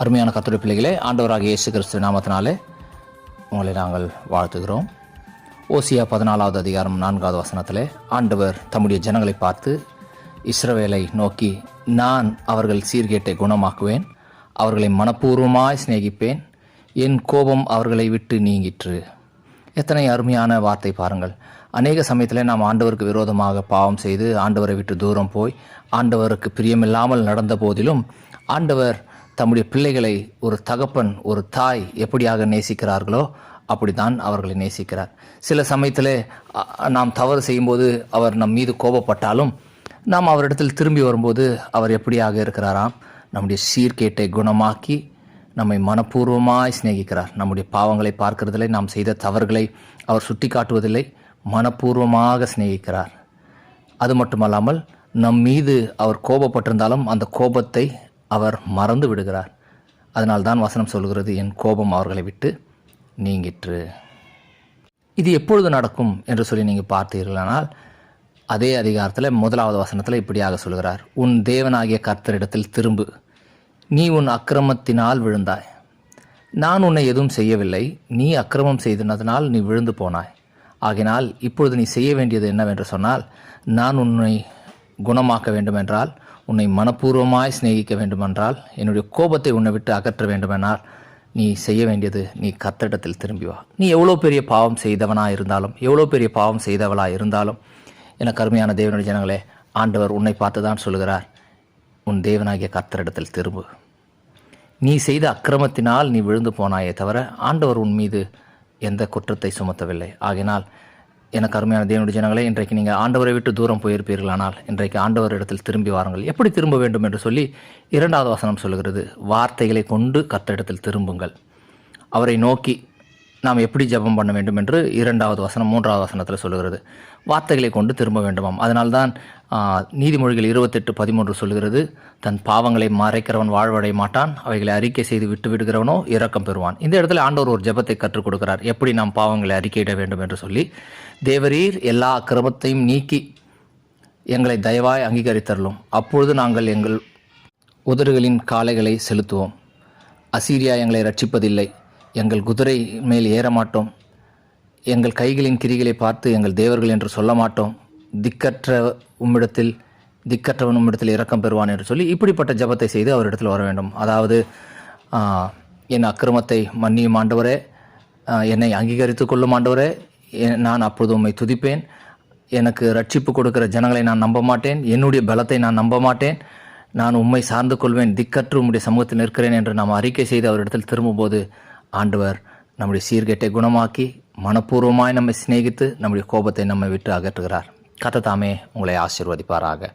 அருமையான கர்த்தருடைய பிள்ளைகளே, ஆண்டவராகிய இயேசு கிறிஸ்து நாமத்தினாலே உங்களை நாங்கள் வாழ்த்துகிறோம். ஓசியா 14வது அதிகாரம் 4வது வசனத்திலே ஆண்டவர் தம்முடைய ஜனங்களை பார்த்து இஸ்ரவேலை நோக்கி, நான் அவர்கள் சீர்கேட்டை குணமாக்குவேன், அவர்களை மனப்பூர்வமாய் சிநேகிப்பேன், என் கோபம் அவர்களை விட்டு நீங்கிற்று. எத்தனை அருமையான வார்த்தை பாருங்கள். அநேக சமயத்தில் நாம் ஆண்டவருக்கு விரோதமாக பாவம் செய்து ஆண்டவரை விட்டு தூரம் போய் ஆண்டவருக்கு பிரியமில்லாமல் நடந்த போதிலும் ஆண்டவர் தம்முடைய பிள்ளைகளை ஒரு தகப்பன் ஒரு தாய் எப்படியாக நேசிக்கிறார்களோ அப்படித்தான் அவர்களை நேசிக்கிறார். சில சமயத்தில் நாம் தவறு செய்யும்போது அவர் நம் மீது கோபப்பட்டாலும் நாம் அவரிடத்தில் திரும்பி வரும்போது அவர் எப்படியாக இருக்கிறாராம், நம்முடைய சீர்கேட்டை குணமாக்கி நம்மை மனப்பூர்வமாய் சிநேகிக்கிறார். நம்முடைய பாவங்களை பார்க்கிறதில்லை, நாம் செய்த தவறுகளை அவர் சுட்டி காட்டுவதில்லை, மனப்பூர்வமாக சிநேகிக்கிறார். அது மட்டுமல்லாமல் நம் மீது அவர் கோபப்பட்டிருந்தாலும் அந்த கோபத்தை அவர் மறந்து விடுகிறார். அதனால்தான் வசனம் சொல்கிறது, என் கோபம் அவர்களை விட்டு நீங்கிற்று. இது எப்பொழுது நடக்கும் என்று சொல்லி நீங்கள் பார்த்தீர்களானால் அதே அதிகாரத்தில் 1வது வசனத்தில் இப்படியாக சொல்கிறார், உன் தேவனாகிய கர்த்தரிடத்தில் திரும்பு, நீ உன் அக்கிரமத்தினால் விழுந்தாய், நான் உன்னை எதுவும் செய்யவில்லை, நீ அக்கிரமம் செய்ததினால் நீ விழுந்து போனாய். ஆகினால் இப்பொழுது நீ செய்ய வேண்டியது என்னவென்று சொன்னால், நான் உன்னை குணமாக்க வேண்டுமென்றால், உன்னை மனப்பூர்வமாய் சிநேகிக்க வேண்டுமென்றால், என்னுடைய கோபத்தை உன்னை விட்டு அகற்ற வேண்டுமென்றால் நீ செய்ய வேண்டியது, நீ கர்த்தரிடத்தில் திரும்பி வா. நீ எவ்வளோ பெரிய பாவம் செய்தவனாக இருந்தாலும், எவ்வளோ பெரிய பாவம் செய்தவளாக இருந்தாலும், எனக்கு அருமையான தேவனுடைய ஜனங்களே, ஆண்டவர் உன்னை பார்த்து தான் சொல்கிறார், உன் தேவனாகிய கர்த்தரிடத்தில் திரும்பு. நீ செய்த அக்கிரமத்தினால் நீ விழுந்து போனாயே தவிர ஆண்டவர் உன் மீது எந்த குற்றத்தை சுமத்தவில்லை. ஆகினால் எனக்கு அருமையான தேவனுடைய ஜனங்களே, இன்றைக்கு நீங்கள் ஆண்டவரை விட்டு தூரம் போயிருப்பீர்களானால் இன்றைக்கு ஆண்டவரிடத்தில் திரும்பி வாருங்கள். எப்படி திரும்ப வேண்டும் என்று சொல்லி 2வது வசனம் சொல்கிறது, வார்த்தைகளை கொண்டு கர்த்தரிடத்தில் திரும்புங்கள். அவரை நோக்கி நாம் எப்படி ஜெபம் பண்ண வேண்டும் என்று 2வது வசனம் 3வது வசனத்தில் சொல்கிறது, வார்த்தைகளை கொண்டு திரும்ப வேண்டுமாம். அதனால்தான் நீதிமொழிகள் 28:13 சொல்கிறது, தன் பாவங்களை மறைக்கிறவன் வாழ்வடைய மாட்டான், அவைகளை அறிக்கை செய்து விட்டு விடுகிறவனோ இரக்கம் பெறுவான். இந்த இடத்துல ஆண்டவர் ஒரு ஜெபத்தை கற்றுக் கொடுக்கிறார், எப்படி நாம் பாவங்களை அறிக்கையிட வேண்டும் என்று சொல்லி. தேவரீர் எல்லா அக்கிரமத்தையும் நீக்கி எங்களை தயவாய் அங்கீகரித்தரலும், அப்பொழுது நாங்கள் எங்கள் உதடுகளின் காளைகளை செலுத்துவோம். அசீரியா எங்களை ரட்சிப்பதில்லை, எங்கள் குதிரை மேல் ஏற மாட்டோம், எங்கள் கைகளின் கிரிகளை பார்த்து எங்கள் தேவர்கள் என்று சொல்ல மாட்டோம், திக்கற்றவன் உம்மிடத்தில் இரக்கம் பெறுவான் என்று சொல்லி இப்படிப்பட்ட ஜெபத்தை செய்து அவரிடத்தில் வர வேண்டும். அதாவது என் அக்கிரமத்தை மன்னியும் ஆண்டவரே, என்னை அங்கீகரித்து கொள்ளும் ஆண்டவரே, நான் அப்பொழுது உம்மை துதிப்பேன், எனக்கு ரட்சிப்பு கொடுக்கிற ஜனங்களை நான் நம்ப மாட்டேன், என்னுடைய பலத்தை நான் நம்ப மாட்டேன், நான் உம்மை சார்ந்து கொள்வேன், திக்கற்று உம்முடைய சமூகத்தில் நிற்கிறேன் என்று நாம் அறிக்கை செய்து அவரிடத்தில் திரும்பும்போது ஆண்டவர் நம்முடைய சீர்கேட்டை குணமாக்கி மனப்பூர்வமாய் நம்மை சிநேகித்து நம்முடைய கோபத்தை நம்மை விட்டு அகற்றுகிறார். கர்த்தர் தாமே உங்களை ஆசீர்வதிப்பாராக.